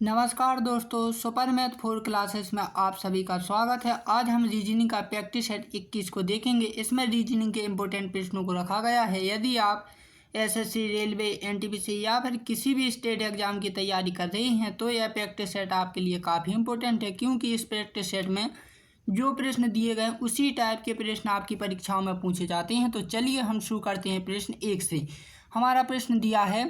नमस्कार दोस्तों, super math 4 classes में आप सभी का स्वागत है। आज हम रीजनिंग का प्रैक्टिस सेट 21 को देखेंगे। इसमें रीजनिंग के इम्पोर्टेंट प्रश्नों को रखा गया है। यदि आप एसएससी, रेलवे, एनटीपीसी या फिर किसी भी स्टेट एग्जाम की तैयारी कर रहे हैं तो यह प्रैक्टिस सेट आपके लिए काफ़ी इंपॉर्टेंट है, क्योंकि इस प्रैक्टिस सेट में जो प्रश्न दिए गए उसी टाइप के प्रश्न आपकी परीक्षाओं में पूछे जाते हैं। तो चलिए हम शुरू करते हैं प्रश्न 1 से। हमारा प्रश्न दिया है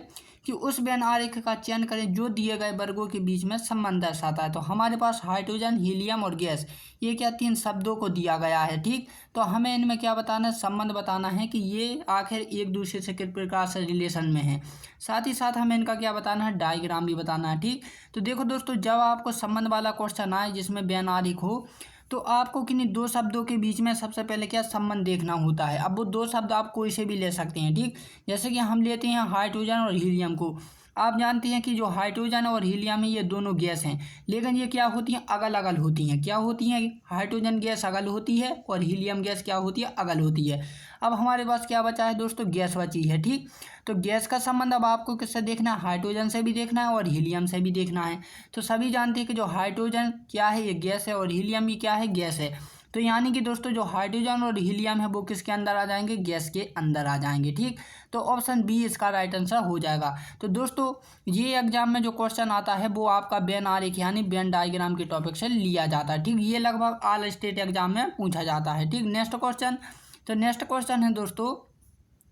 कि उस व्यन आरेख का चयन करें जो दिए गए वर्गों के बीच में संबंध दर्शाता है। तो हमारे पास हाइड्रोजन, हीलियम और गैस, ये क्या 3 शब्दों को दिया गया है। ठीक, तो हमें इनमें क्या बताना है, संबंध बताना है कि ये आखिर एक दूसरे से किस प्रकार से रिलेशन में है। साथ ही साथ हमें इनका क्या बताना है, डायग्राम भी बताना है। ठीक, तो देखो दोस्तों, जब आपको संबंध वाला क्वेश्चन आए जिसमें व्यन आरेख हो तो आपको किन्हीं 2 शब्दों के बीच में सबसे पहले क्या संबंध देखना होता है। अब वो 2 शब्द आप कोई से भी ले सकते हैं। ठीक, जैसे कि हम लेते हैं हाइड्रोजन और हीलियम को। आप जानते हैं कि जो हाइड्रोजन और हीलियम है ये दोनों गैस हैं, लेकिन ये क्या होती हैं, अगल अगल होती हैं। क्या होती हैं, हाइड्रोजन गैस अगल होती है और हीलियम गैस क्या होती है, अगल होती है। अब हमारे पास क्या बचा है दोस्तों, गैस बची है। ठीक, तो गैस का संबंध अब आपको किससे देखना है, हाइड्रोजन से भी देखना है और हीलियम से भी देखना है। तो सभी जानते हैं कि जो हाइड्रोजन क्या है, ये गैस है, और हीलियम भी क्या है, गैस है। तो यानी कि दोस्तों जो हाइड्रोजन और हीलियम है वो किसके अंदर आ जाएंगे, गैस के अंदर आ जाएंगे। ठीक, तो ऑप्शन बी इसका राइट आंसर हो जाएगा। तो दोस्तों ये एग्जाम में जो क्वेश्चन आता है वो आपका वेन आरेख यानी वेन डायग्राम के टॉपिक से लिया जाता है। ठीक, ये लगभग ऑल स्टेट एग्जाम में पूछा जाता है। ठीक, नेक्स्ट क्वेश्चन। तो नेक्स्ट क्वेश्चन है दोस्तों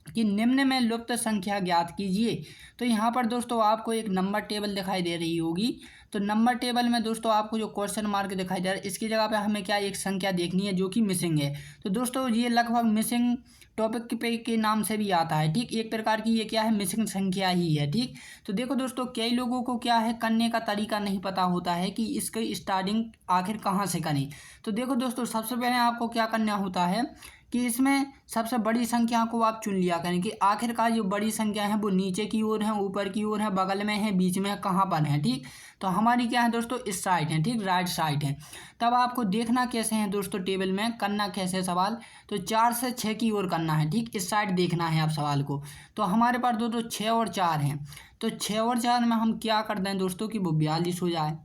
कि निम्न में लुप्त संख्या ज्ञात कीजिए। तो यहाँ पर दोस्तों आपको एक नंबर टेबल दिखाई दे रही होगी। तो नंबर टेबल में दोस्तों आपको जो क्वेश्चन मार्क दिखाई दे रहा है इसकी जगह पे हमें क्या एक संख्या देखनी है जो कि मिसिंग है। तो दोस्तों ये लगभग मिसिंग टॉपिक के नाम से भी आता है। ठीक, एक प्रकार की ये क्या है, मिसिंग संख्या ही है। ठीक, तो देखो दोस्तों कई लोगों को क्या है, करने का तरीका नहीं पता होता है कि इसकी स्टार्टिंग आखिर कहाँ से करें। तो देखो दोस्तों सबसे पहले आपको क्या करना होता है कि इसमें सबसे बड़ी संख्या को आप चुन लिया करें कि आखिरकार जो बड़ी संख्या है वो नीचे की ओर है, ऊपर की ओर है, बगल में है, बीच में है, कहाँ पर है। ठीक, तो हमारी क्या है दोस्तों, इस साइड है। ठीक, राइट साइड है। तब आपको देखना कैसे है दोस्तों, टेबल में करना कैसे सवाल, तो 4 से 6 की ओर करना है। ठीक, इस साइड देखना है आप सवाल को। तो हमारे पास दोस्तों 6 और 4 हैं। तो 6 और 4 में हम क्या कर दें दोस्तों कि वो 42 हो जाए।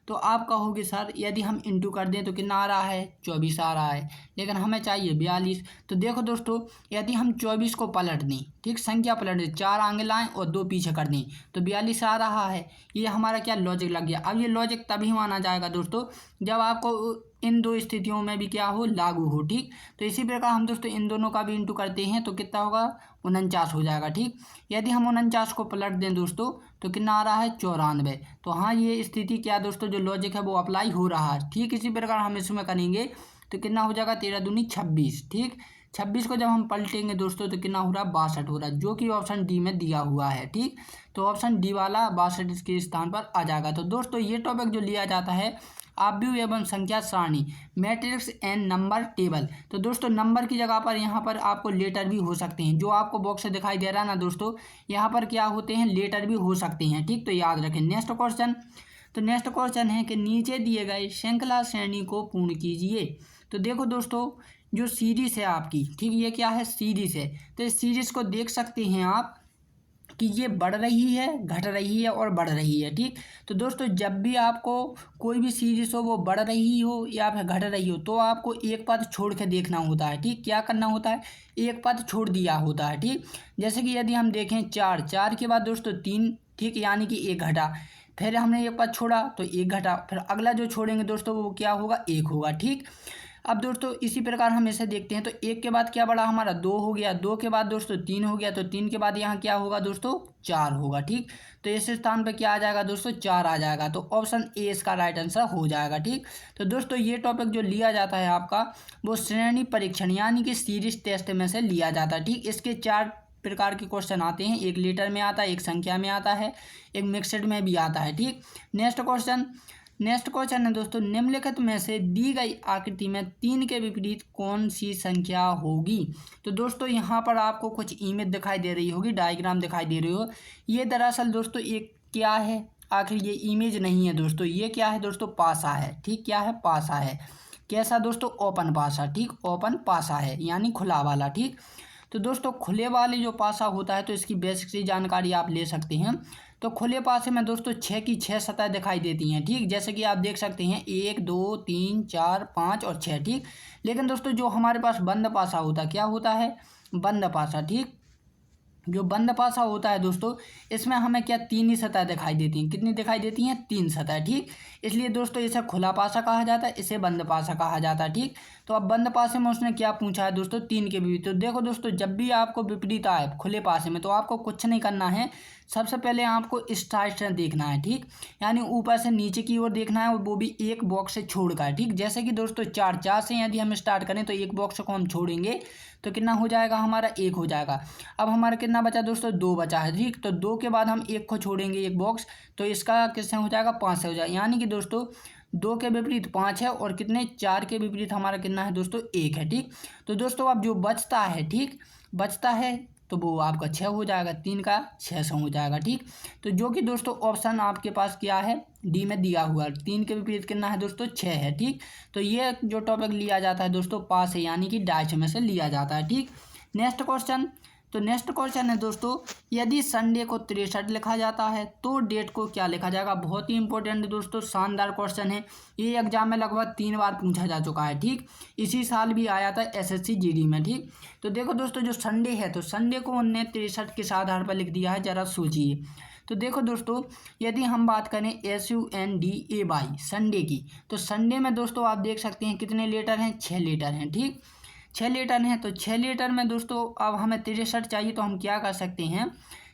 तो आप कहोगे सर यदि हम इंटू कर दें तो कितना आ रहा है, 24 आ रहा है, लेकिन हमें चाहिए 42। तो देखो दोस्तों यदि हम 24 को पलट दें, ठीक, संख्या पलट दें, 4 आगे लाएं और 2 पीछे कर दें तो 42 आ रहा है। ये हमारा क्या लॉजिक लग गया। अब ये लॉजिक तभी माना जाएगा दोस्तों जब आपको इन 2 स्थितियों में भी क्या हो, लागू हो। ठीक, तो इसी प्रकार हम दोस्तों इन दोनों का भी इंटू करते हैं तो कितना होगा, 49 हो जाएगा। ठीक, यदि हम 49 को पलट दें दोस्तों तो कितना आ रहा है, 94। तो हाँ ये स्थिति क्या दोस्तों, जो लॉजिक है वो अप्लाई हो रहा है। ठीक, इसी प्रकार हम इसमें करेंगे तो कितना हो जाएगा, 13 दूनी 26। ठीक, 26 को जब हम पलटेंगे दोस्तों तो कितना हो रहा है, 62 हो रहा है, जो कि ऑप्शन डी में दिया हुआ है। ठीक, तो ऑप्शन डी वाला 62 इसके स्थान पर आ जाएगा। तो दोस्तों ये टॉपिक जो लिया जाता है आव्यूह एवं संख्या सारणी, मैट्रिक्स एंड नंबर टेबल। तो दोस्तों नंबर की जगह पर यहाँ पर आपको लेटर भी हो सकते हैं, जो आपको बॉक्स से दिखाई दे रहा है ना दोस्तों, यहाँ पर क्या होते हैं, लेटर भी हो सकते हैं। ठीक, तो याद रखें। Next question. तो नेक्स्ट क्वेश्चन है कि नीचे दिए गए श्रृंखला श्रेणी को पूर्ण कीजिए। तो देखो दोस्तों जो सीरीज है आपकी, ठीक, ये क्या है, सीरीज है। तो इस सीरीज को देख सकते हैं आप कि ये बढ़ रही है, घट रही है और बढ़ रही है। ठीक, तो दोस्तों जब भी आपको कोई भी सीरीज हो वो बढ़ रही हो या फिर घट रही हो तो आपको एक पद छोड़ के देखना होता है। ठीक, क्या करना होता है, एक पद छोड़ दिया होता है। ठीक, जैसे कि यदि हम देखें 4 के बाद दोस्तों 3, ठीक, यानी कि 1 घटा, फिर हमने एक पद छोड़ा तो 1 घटा, फिर अगला जो छोड़ेंगे दोस्तों वो क्या होगा, 1 होगा। ठीक, अब दोस्तों इसी प्रकार हम इसे देखते हैं तो 1 के बाद क्या बढ़ा हमारा, 2 हो गया, 2 के बाद दोस्तों 3 हो गया, तो 3 के बाद यहाँ क्या होगा दोस्तों, 4 होगा। ठीक, तो इस स्थान पर क्या आ जाएगा दोस्तों, 4 आ जाएगा। तो ऑप्शन ए इसका राइट आंसर हो जाएगा। ठीक, तो दोस्तों ये टॉपिक जो लिया जाता है आपका वो श्रेणी परीक्षण यानी कि सीरीज टेस्ट में से लिया जाता है। ठीक, इसके 4 प्रकार के क्वेश्चन आते हैं, एक लीटर में आता है, एक संख्या में आता है, एक मिक्सड में भी आता है। ठीक, नेक्स्ट क्वेश्चन। नेक्स्ट क्वेश्चन है दोस्तों निम्नलिखित में से दी गई आकृति में 3 के विपरीत कौन सी संख्या होगी। तो दोस्तों यहाँ पर आपको कुछ इमेज दिखाई दे रही होगी, डायग्राम दिखाई दे रही हो। ये दरअसल दोस्तों एक क्या है, आखिर ये इमेज नहीं है दोस्तों, ये क्या है दोस्तों, पासा है। ठीक, क्या है, पासा है। कैसा दोस्तों, ओपन पासा। ठीक, ओपन पासा है यानी खुला वाला। ठीक, तो दोस्तों खुले वाले जो पासा होता है तो इसकी बेसिक सी जानकारी आप ले सकते हैं। तो खुले पासे में दोस्तों 6 की 6 सतह दिखाई देती हैं, ठीक। जैसे कि आप देख सकते हैं 1 2 3 4 5 और 6, ठीक। लेकिन दोस्तों जो हमारे पास बंद पासा होता है, क्या होता है, बंद पासा, ठीक। जो बंद पासा होता है दोस्तों, इसमें हमें क्या 3 ही सतह दिखाई देती हैं। कितनी दिखाई देती हैं, 3 सतह, ठीक। इसलिए दोस्तों इसे खुला पासा कहा जाता है, इसे बंद पासा कहा जाता है, ठीक। तो अब बंद पासे में उसने क्या पूछा है दोस्तों, 3 के विपरीत। तो देखो दोस्तों, जब भी आपको विपरीत आए खुले पासे में तो आपको कुछ नहीं करना है, सबसे पहले आपको स्ट्राइट से देखना है, ठीक। यानी ऊपर से नीचे की ओर देखना है, और वो भी एक बॉक्स से छोड़कर, ठीक। जैसे कि दोस्तों 4 से यदि हम स्टार्ट करें तो एक बॉक्स को हम छोड़ेंगे तो कितना हो जाएगा, हमारा 1 हो जाएगा। अब हमारा कितना बचा दोस्तों, 2 बचा है, ठीक। तो 2 के बाद हम 1 को छोड़ेंगे, एक बॉक्स, तो इसका किससे हो जाएगा, 5 से हो जाएगा। यानी कि दोस्तों 2 के विपरीत 5 है, और कितने 4 के विपरीत हमारा कितना है दोस्तों, 1 है, ठीक। तो दोस्तों अब जो बचता है, ठीक, बचता है तो वो आपका 6 हो जाएगा, 3 का 6 से हो जाएगा, ठीक। तो जो कि दोस्तों ऑप्शन आपके पास क्या है, डी में दिया हुआ है। 3 के विपरीत कितना है दोस्तों, 6 है, ठीक। तो ये जो टॉपिक लिया जाता है दोस्तों पास है, यानी कि डाइच में से लिया जाता है, ठीक। नेक्स्ट क्वेश्चन, तो नेक्स्ट क्वेश्चन है दोस्तों, यदि संडे को 63 लिखा जाता है तो डेट को क्या लिखा जाएगा। बहुत ही इंपॉर्टेंट है दोस्तों, शानदार क्वेश्चन है। ये एग्जाम में लगभग 3 बार पूछा जा चुका है, ठीक। इसी साल भी आया था SSC GD में, ठीक। तो देखो दोस्तों, जो संडे है तो संडे को उनने 63 किस आधार पर लिख दिया है, जरा सोचिए। तो देखो दोस्तों, यदि हम बात करें SUNDAY संडे की, तो संडे में दोस्तों आप देख सकते हैं कितने लेटर हैं, 6 लेटर हैं, ठीक। 6 लीटर हैं, तो 6 लीटर में दोस्तों अब हमें 63 चाहिए, तो हम क्या कर सकते हैं,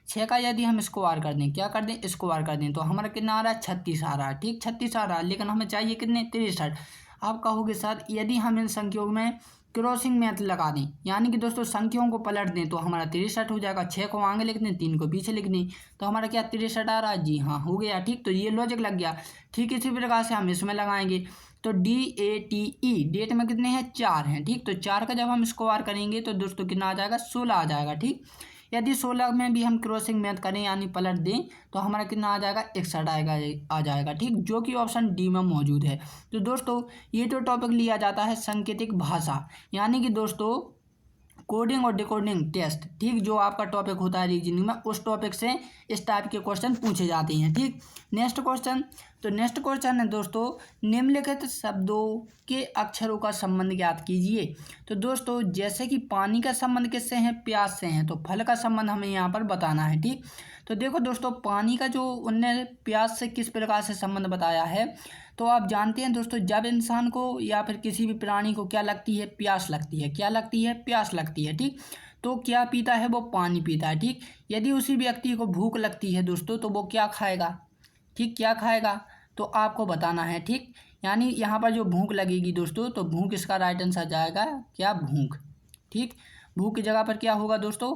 6 का यदि हम स्क्वायर कर दें, क्या कर दें, स्क्वायर कर दें, तो हमारा कितना आ रहा है, 36 आ रहा है, ठीक। 36 आ रहा है, लेकिन हमें चाहिए कितने, 63। आप कहोगे सर यदि हम इन संख्याओं में क्रॉसिंग मैथ लगा दें, यानी कि दोस्तों संख्याओं को पलट दें, तो हमारा 63 हो जाएगा। 6 को आगे लिख दें, 3 को पीछे लिख दें, तो हमारा क्या 63 आ रहा है, जी हाँ हो गया, ठीक। तो ये लॉजिक लग गया। ठीक इसी प्रकार से हम इसमें लगाएंगे, तो DATE डेट में कितने हैं, 4 हैं, ठीक। तो 4 का जब हम स्क्वायर करेंगे तो दोस्तों कितना आ जाएगा, 16 आ जाएगा, ठीक। यदि 16 में भी हम क्रॉसिंग मैथ करें यानी पलट दें तो हमारा कितना आ जाएगा, 61 आ जाएगा, ठीक। जो कि ऑप्शन डी में मौजूद है। तो दोस्तों ये तो टॉपिक लिया जाता है सांकेतिक भाषा, यानी कि दोस्तों कोडिंग और डिकोडिंग टेस्ट, ठीक। जो आपका टॉपिक होता है रीजनिंग में, उस टॉपिक से इस टाइप के क्वेश्चन पूछे जाते हैं, ठीक। नेक्स्ट क्वेश्चन, तो नेक्स्ट क्वेश्चन है दोस्तों, निम्नलिखित शब्दों के अक्षरों का संबंध ज्ञात कीजिए। तो दोस्तों जैसे कि पानी का संबंध किससे है, प्यास से है, तो फल का संबंध हमें यहाँ पर बताना है, ठीक। तो देखो दोस्तों, पानी का जो उनने प्यास से किस प्रकार से संबंध बताया है, तो आप जानते हैं दोस्तों, जब इंसान को या फिर किसी भी प्राणी को क्या लगती है, प्यास लगती है, क्या लगती है, प्यास लगती है, ठीक। तो क्या पीता है, वो पानी पीता है, ठीक। यदि उसी व्यक्ति को भूख लगती है दोस्तों, तो वो क्या खाएगा, ठीक, क्या खाएगा, तो आपको बताना है, ठीक। यानी यहाँ पर जो भूख लगेगी दोस्तों, तो भूख इसका राइट आंसर जाएगा, क्या, भूख, ठीक। भूख की जगह पर क्या होगा दोस्तों,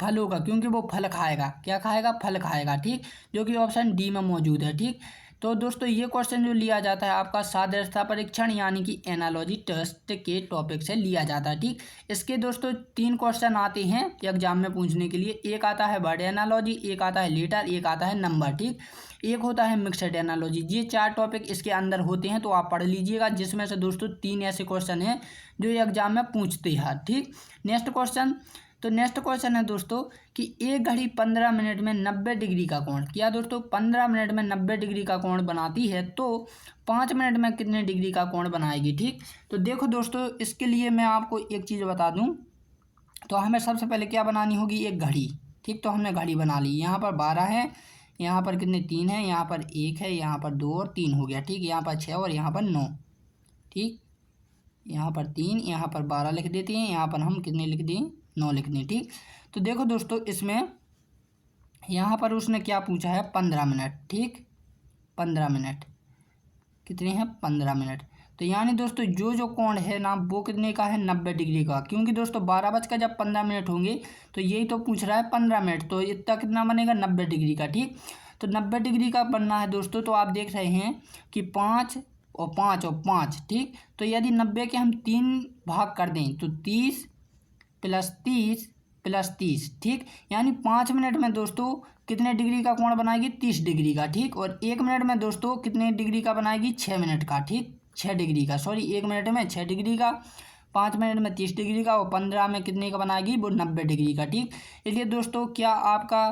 फल होगा, क्योंकि वो फल खाएगा, क्या खाएगा, फल खाएगा, ठीक। जो कि ऑप्शन डी में मौजूद है, ठीक। तो दोस्तों ये क्वेश्चन जो लिया जाता है आपका सादृश्यता परीक्षण यानी कि एनालॉजी टेस्ट के टॉपिक से लिया जाता है, ठीक। इसके दोस्तों 3 क्वेश्चन आते हैं एग्जाम में पूछने के लिए। एक आता है वर्ड एनालॉजी, एक आता है लेटर, एक आता है नंबर, ठीक। एक होता है मिक्सड एनालॉजी। ये 4 टॉपिक इसके अंदर होते हैं, तो आप पढ़ लीजिएगा, जिसमें से दोस्तों 3 ऐसे क्वेश्चन हैं जो एग्जाम में पूछते हैं, ठीक। नेक्स्ट क्वेश्चन, तो नेक्स्ट क्वेश्चन है दोस्तों कि एक घड़ी 15 मिनट में 90 डिग्री का कोण, क्या दोस्तों 15 मिनट में 90 डिग्री का कोण बनाती है, तो 5 मिनट में कितने डिग्री का कोण बनाएगी, ठीक। तो देखो दोस्तों, इसके लिए मैं आपको एक चीज़ बता दूं, तो हमें सबसे पहले क्या बनानी होगी, एक घड़ी, ठीक। तो हमने घड़ी बना ली, यहाँ पर 12 है, यहाँ पर कितने 3 है, यहाँ पर 1 है, यहाँ पर 2 और 3 हो गया, ठीक। यहाँ पर 6 और यहाँ पर 9, ठीक। यहाँ पर 3, यहाँ पर 12 लिख देते हैं, यहाँ पर हम कितने लिख दें, 9 लिख दें, ठीक। तो देखो दोस्तों, इसमें यहाँ पर उसने क्या पूछा है, 15 मिनट, ठीक। 15 मिनट कितने हैं, 15 मिनट। तो यानी दोस्तों जो कोण है ना, वो कितने का है, 90 डिग्री का, क्योंकि दोस्तों 12 जब 15 मिनट होंगे तो यही तो पूछ रहा है 15 मिनट, तो इतना कितना बनेगा, 90 डिग्री का, ठीक। तो 90 डिग्री का बनना है दोस्तों, तो आप देख रहे हैं कि 5 और 5 और 5, ठीक। तो यदि 90 के हम 3 भाग कर दें तो 30 प्लस 30 प्लस 30, ठीक। यानी 5 मिनट में दोस्तों कितने डिग्री का कोण बनाएगी, 30 डिग्री का, ठीक। और 1 मिनट में दोस्तों कितने डिग्री का बनाएगी, 6 मिनट का, ठीक। 6 डिग्री का, सॉरी 1 मिनट में 6 डिग्री का, 5 मिनट में 30 डिग्री का, और 15 में कितने का बनाएगी, वो 90 डिग्री का, ठीक। इसलिए दोस्तों क्या आपका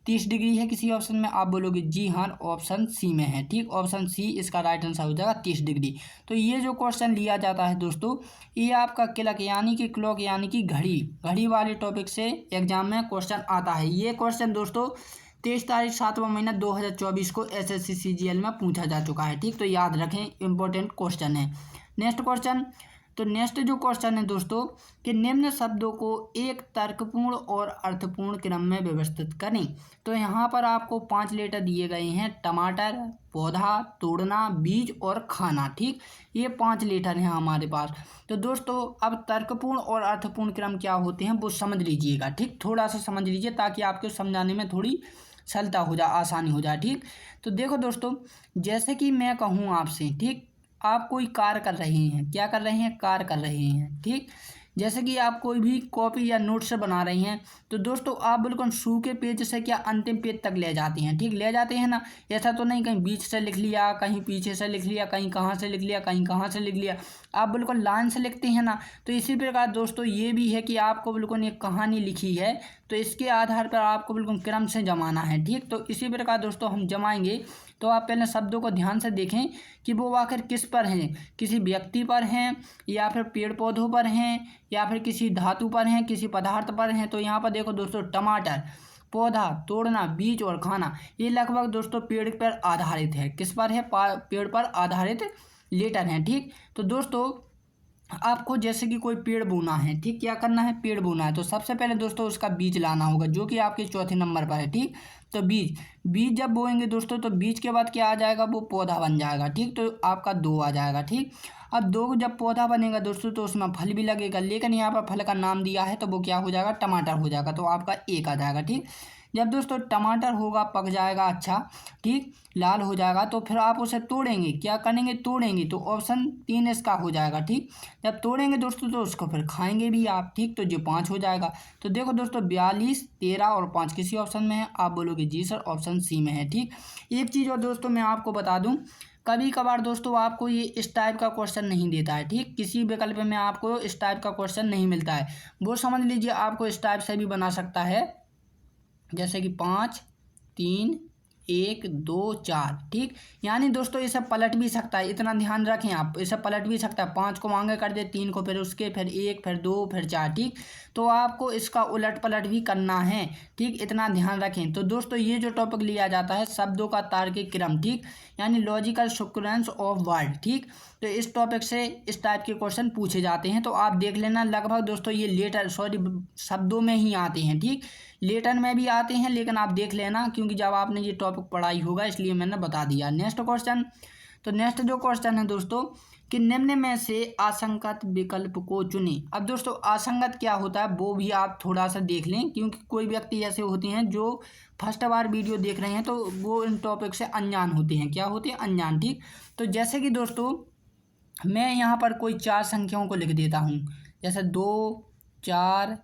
30 डिग्री है किसी ऑप्शन में, आप बोलोगे जी हाँ ऑप्शन सी में है, ठीक। ऑप्शन सी इसका राइट आंसर हो जाएगा 30 डिग्री। तो ये जो क्वेश्चन लिया जाता है दोस्तों, ये आपका क्लॉक यानी कि क्लॉक यानी कि घड़ी वाले टॉपिक से एग्जाम में क्वेश्चन आता है। ये क्वेश्चन दोस्तों 23 तारीख 7वां महीना 2024 को SSC CGL में पूछा जा चुका है, ठीक। तो याद रखें, इंपॉर्टेंट क्वेश्चन है। नेक्स्ट क्वेश्चन, तो नेक्स्ट जो क्वेश्चन है दोस्तों कि निम्न शब्दों को एक तर्कपूर्ण और अर्थपूर्ण क्रम में व्यवस्थित करें। तो यहाँ पर आपको 5 लेटर दिए गए हैं, टमाटर, पौधा, तोड़ना, बीज और खाना, ठीक। ये 5 लेटर हैं हमारे पास। तो दोस्तों अब तर्कपूर्ण और अर्थपूर्ण क्रम क्या होते हैं वो समझ लीजिएगा, ठीक। थोड़ा सा समझ लीजिए ताकि आपको समझाने में थोड़ी सरलता हो जाए, आसानी हो जाए, ठीक। तो देखो दोस्तों, जैसे कि मैं कहूँ आपसे, ठीक, आप कोई कार्य कर रहे हैं, क्या कर रहे हैं, कार्य कर रहे हैं, ठीक। जैसे कि आप कोई भी कॉपी या नोट से बना रही हैं, तो दोस्तों आप बिल्कुल शुरू के पेज से क्या अंतिम पेज तक ले जाते हैं, ठीक, ले जाते हैं ना। ऐसा तो नहीं कहीं बीच से लिख लिया, कहीं पीछे से लिख लिया, कहीं कहाँ से लिख लिया, कहीं कहाँ से लिख लिया, आप बिल्कुल लाइन से लिखते हैं ना। तो इसी प्रकार दोस्तों ये भी है कि आपको बिल्कुल एक कहानी लिखी है, तो इसके आधार पर आपको बिल्कुल क्रम से जमाना है, ठीक। तो इसी प्रकार दोस्तों हम जमाएंगे। तो आप पहले शब्दों को ध्यान से देखें कि वो आखिर किस पर हैं, किसी व्यक्ति पर हैं या फिर पेड़ पौधों पर हैं या फिर किसी धातु पर हैं, किसी पदार्थ पर हैं। तो यहाँ पर देखो दोस्तों, टमाटर, पौधा, तोड़ना, बीज और खाना, ये लगभग दोस्तों पेड़ पर आधारित है। किस पर है, पेड़ पर आधारित लेटर हैं, ठीक। तो दोस्तों आपको जैसे कि कोई पेड़ बोना है, ठीक, क्या करना है, पेड़ बोना है। तो सबसे पहले दोस्तों उसका बीज लाना होगा जो कि आपके चौथे नंबर पर है, ठीक। तो बीज जब बोएंगे दोस्तों, तो बीज के बाद क्या आ जाएगा, वो पौधा बन जाएगा, ठीक। तो आपका 2 आ जाएगा, ठीक। अब 2 जब पौधा बनेगा दोस्तों तो उसमें फल भी लगेगा, लेकिन यहाँ पर फल का नाम दिया है तो वो क्या हो जाएगा, टमाटर हो जाएगा। तो आपका 1 आ जाएगा, ठीक। जब दोस्तों टमाटर होगा, पक जाएगा, अच्छा, ठीक, लाल हो जाएगा, तो फिर आप उसे तोड़ेंगे, क्या करेंगे, तोड़ेंगे। तो ऑप्शन 3 इसका हो जाएगा, ठीक। जब तोड़ेंगे दोस्तों तो उसको फिर खाएंगे भी आप, ठीक। तो जो 5 हो जाएगा। तो देखो दोस्तों 42, 13 और 5 किसी ऑप्शन में है, आप बोलोगे जी सर ऑप्शन सी में है, ठीक। एक चीज़ और दोस्तों मैं आपको बता दूँ, कभी कभार दोस्तों आपको ये इस टाइप का क्वेश्चन नहीं देता है, ठीक। किसी विकल्प में आपको इस टाइप का क्वेश्चन नहीं मिलता है, वो समझ लीजिए आपको इस टाइप से भी बना सकता है, जैसे कि 5, 3, 1, 2, 4, ठीक। यानी दोस्तों इसे पलट भी सकता है, इतना ध्यान रखें आप, इसे पलट भी सकता है। 5 को आगे कर दे, 3 को फिर उसके, फिर 1, फिर 2, फिर 4, ठीक। तो आपको इसका उलट पलट भी करना है, ठीक, इतना ध्यान रखें। तो दोस्तों ये जो टॉपिक लिया जाता है शब्दों का तार्किक क्रम, ठीक, यानी लॉजिकल सीक्वेंस ऑफ वर्ड, ठीक। तो इस टॉपिक से इस टाइप के क्वेश्चन पूछे जाते हैं। तो आप देख लेना, लगभग दोस्तों ये शब्दों में ही आते हैं, ठीक। लेटर में भी आते हैं, लेकिन आप देख लेना क्योंकि जब आपने ये टॉपिक पढ़ाई होगा इसलिए मैंने बता दिया। नेक्स्ट क्वेश्चन, तो नेक्स्ट जो क्वेश्चन है दोस्तों कि निम्न में से असंगत विकल्प को चुनें। अब दोस्तों असंगत क्या होता है वो भी आप थोड़ा सा देख लें, क्योंकि कोई व्यक्ति ऐसे होते हैं जो फर्स्ट बार वीडियो देख रहे हैं तो वो इन टॉपिक से अनजान होते हैं, क्या होते हैं, अनजान, ठीक। तो जैसे कि दोस्तों मैं यहाँ पर कोई 4 संख्याओं को लिख देता हूँ, जैसे 2, 4,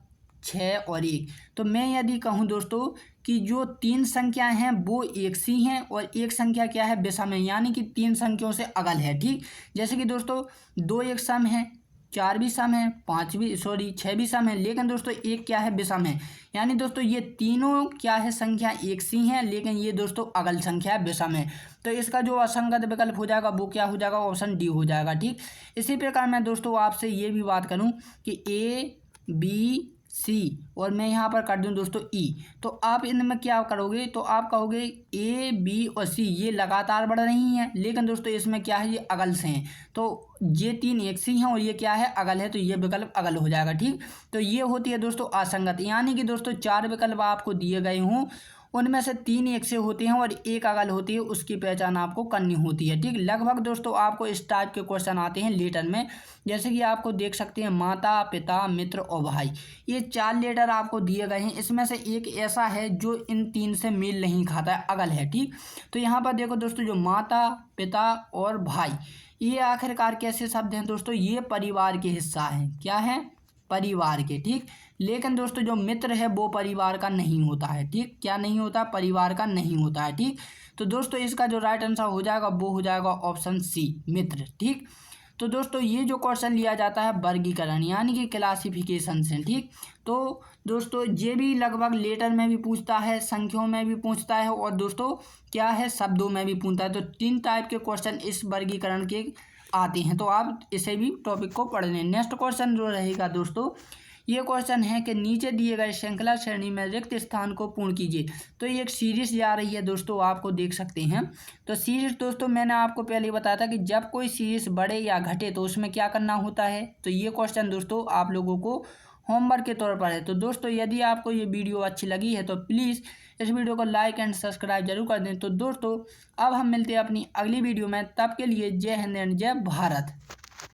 6 और 1। तो मैं यदि कहूँ दोस्तों कि जो 3 संख्याएं हैं वो एक सी हैं और एक संख्या क्या है, विषम है, यानी कि 3 संख्याओं से अगल है, ठीक। जैसे कि दोस्तों 2 एक सम है, 4 भी सम है, 6 भी सम है, लेकिन दोस्तों एक क्या है, विषम है। यानी दोस्तों ये तीनों क्या है, संख्या एक सी हैं, लेकिन ये दोस्तों अगल संख्या है, विषम है। तो इसका जो असंगत विकल्प हो जाएगा वो क्या हो जाएगा, ऑप्शन डी हो जाएगा, ठीक। इसी प्रकार मैं दोस्तों आपसे ये भी बात करूँ कि A, B, C और मैं यहाँ पर कर दूँ दोस्तों E, तो आप इनमें क्या करोगे, तो आप कहोगे A, B और C ये लगातार बढ़ रही हैं, लेकिन दोस्तों इसमें क्या है, ये अगल से हैं। तो ये 3 एक सी हैं और ये क्या है, अगल है, तो ये विकल्प अगल हो जाएगा, ठीक। तो ये होती है दोस्तों असंगत, यानी कि दोस्तों 4 विकल्प आपको दिए गए हों, उनमें से 3 एक से होते हैं और एक अगल होती है, उसकी पहचान आपको करनी होती है, ठीक। लगभग दोस्तों आपको इस टाइप के क्वेश्चन आते हैं लेटर में, जैसे कि आपको देख सकते हैं माता, पिता, मित्र और भाई, ये 4 लेटर आपको दिए गए हैं। इसमें से एक ऐसा है जो इन 3 से मेल नहीं खाता है, अगल है, ठीक। तो यहाँ पर देखो दोस्तों जो माता, पिता और भाई, ये आखिरकार कैसे शब्द हैं दोस्तों, ये परिवार के हिस्सा हैं, क्या है, परिवार के, ठीक। लेकिन दोस्तों जो मित्र है वो परिवार का नहीं होता है, ठीक। क्या नहीं होता, परिवार का नहीं होता है, ठीक। तो दोस्तों इसका जो राइट आंसर हो जाएगा वो हो जाएगा ऑप्शन सी, मित्र, ठीक। तो दोस्तों ये जो क्वेश्चन लिया जाता है वर्गीकरण यानी कि क्लासिफिकेशन से, ठीक। तो दोस्तों ये भी लगभग लेटर में भी पूछता है, संख्याओं में भी पूछता है और दोस्तों क्या है, शब्दों में भी पूछता है। तो 3 टाइप के क्वेश्चन इस वर्गीकरण के आते हैं, तो आप इसे भी टॉपिक को पढ़ लें। नेक्स्ट क्वेश्चन जो रहेगा दोस्तों, ये क्वेश्चन है कि नीचे दिए गए श्रृंखला श्रेणी में रिक्त स्थान को पूर्ण कीजिए। तो ये एक सीरीज जा रही है दोस्तों, आपको देख सकते हैं। तो सीरीज दोस्तों मैंने आपको पहले ही बताया था कि जब कोई सीरीज बढ़े या घटे तो उसमें क्या करना होता है। तो ये क्वेश्चन दोस्तों आप लोगों को होमवर्क के तौर पर है। तो दोस्तों यदि आपको ये वीडियो अच्छी लगी है तो प्लीज़ इस वीडियो को लाइक एंड सब्सक्राइब जरूर कर दें। तो दोस्तों अब हम मिलते हैं अपनी अगली वीडियो में, तब के लिए जय हिंद एंड जय भारत।